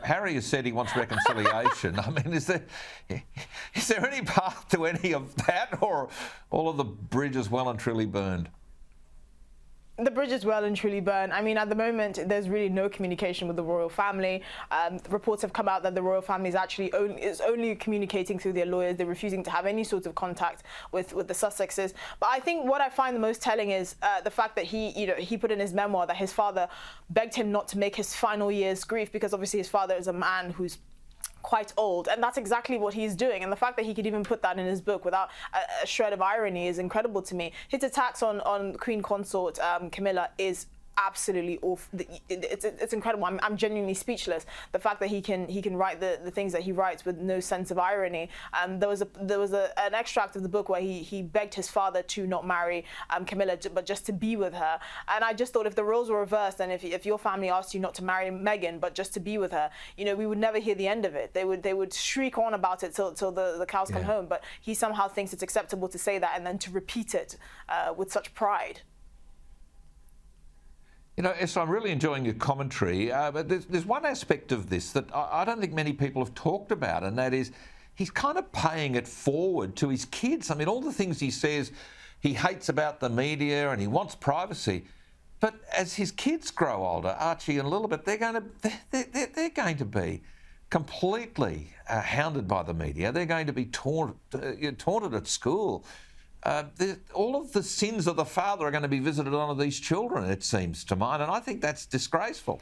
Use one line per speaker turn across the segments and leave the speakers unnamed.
Harry has said he wants reconciliation. I mean, is there any path to any of that, or all of the bridges well and truly burned?
The bridge is well and truly burned. I mean, at the moment, there's really no communication with the royal family. Reports have come out that the royal family is only communicating through their lawyers. They're refusing to have any sort of contact with the Sussexes. But I think what I find the most telling is the fact that he put in his memoir that his father begged him not to make his final years grief, because obviously his father is a man who's quite old, and that's exactly what he's doing. And the fact that he could even put that in his book without a shred of irony is incredible to me. His attacks on Queen Consort Camilla is absolutely awful. It's incredible. I'm genuinely speechless. The fact that he can write the things that he writes with no sense of irony. There was an extract of the book where he begged his father to not marry Camilla, but just to be with her. And I just thought, if the roles were reversed, and if your family asked you not to marry Meghan but just to be with her, we would never hear the end of it. They would shriek on about it till the cows come home. But he somehow thinks it's acceptable to say that and then to repeat it with such pride.
Esther, I'm really enjoying your commentary, but there's one aspect of this that I don't think many people have talked about, and that is he's kind of paying it forward to his kids. I mean, all the things he says he hates about the media and he wants privacy, but as his kids grow older, Archie and Lilibet, they're going to be completely hounded by the media. They're going to be taunted at school. All of the sins of the father are going to be visited on these children, it seems to mine, and I think that's disgraceful.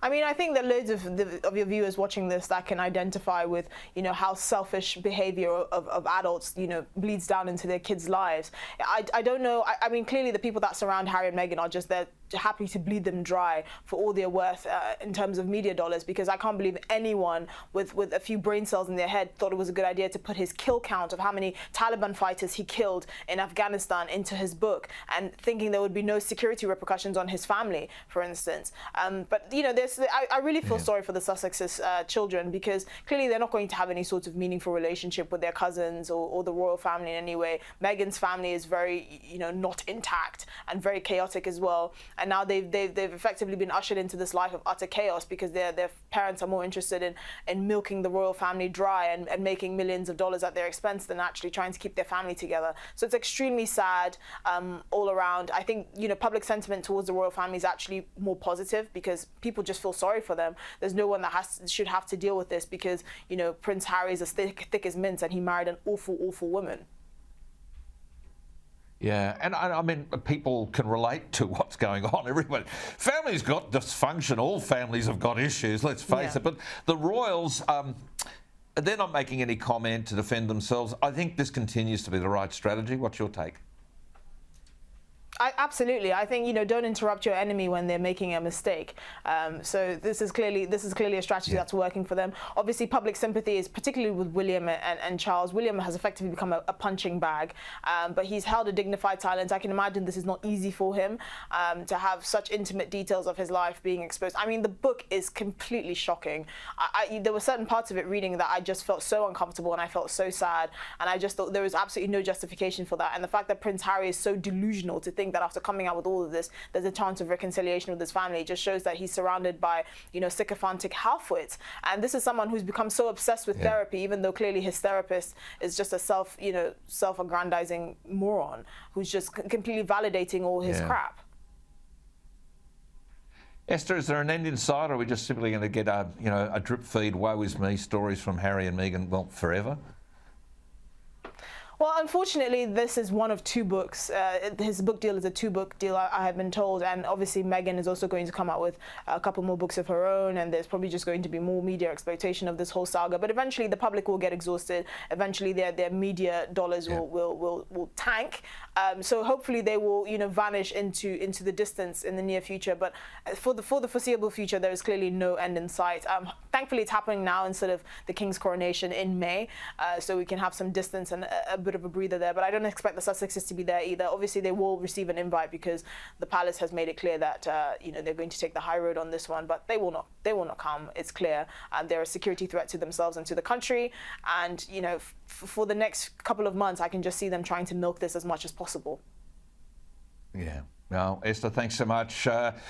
I mean, I think that loads of your viewers watching this that can identify with, how selfish behaviour of adults, bleeds down into their kids' lives. I don't know. I mean, clearly the people that surround Harry and Meghan are just there happy to bleed them dry for all they're worth in terms of media dollars, because I can't believe anyone with a few brain cells in their head thought it was a good idea to put his kill count of how many Taliban fighters he killed in Afghanistan into his book, and thinking there would be no security repercussions on his family, for instance. But I really feel sorry for the Sussexes children, because clearly they're not going to have any sort of meaningful relationship with their cousins or the royal family in any way. Meghan's family is very not intact and very chaotic as well. And now they've effectively been ushered into this life of utter chaos, because their parents are more interested in milking the royal family dry and making millions of dollars at their expense than actually trying to keep their family together. So it's extremely sad all around. I think public sentiment towards the royal family is actually more positive, because people just feel sorry for them. There's no one that should have to deal with this, because Prince Harry is as thick as mince, and he married an awful woman.
Yeah, and I mean, people can relate to what's going on. Everybody, families got dysfunction. All families have got issues, let's face it. But the royals, they're not making any comment to defend themselves. I think this continues to be the right strategy. What's your take?
Absolutely. I think don't interrupt your enemy when they're making a mistake. So this is clearly a strategy that's working for them. Obviously, public sympathy is particularly with William and Charles. William has effectively become a punching bag, but he's held a dignified silence. I can imagine this is not easy for him to have such intimate details of his life being exposed. I mean, the book is completely shocking. There were certain parts of it reading that I just felt so uncomfortable, and I felt so sad, and I just thought there was absolutely no justification for that. And the fact that Prince Harry is so delusional to think that after coming out with all of this, there's a chance of reconciliation with his family, just shows that he's surrounded by, sycophantic halfwits. And this is someone who's become so obsessed with therapy, even though clearly his therapist is just a self-aggrandizing moron who's just completely validating all his crap.
Esther, is there an end in sight, or are we just simply going to get a drip feed, woe is me stories from Harry and Meghan, well, forever?
Well, unfortunately, this is one of two books. His book deal is a two-book deal, I have been told, and obviously Meghan is also going to come out with a couple more books of her own, and there's probably just going to be more media exploitation of this whole saga. But eventually, the public will get exhausted. Eventually, their media dollars will tank. So hopefully, they will vanish into the distance in the near future. But for the foreseeable future, there is clearly no end in sight. Thankfully, it's happening now instead of the King's coronation in May, so we can have some distance and a bit of a breather there. But I don't expect the Sussexes to be there either. Obviously, they will receive an invite, because the palace has made it clear that they're going to take the high road on this one. But they will not come. It's clear. They're a security threat to themselves and to the country. And for the next couple of months, I can just see them trying to milk this as much as possible.
Yeah. Well, Esther, thanks so much.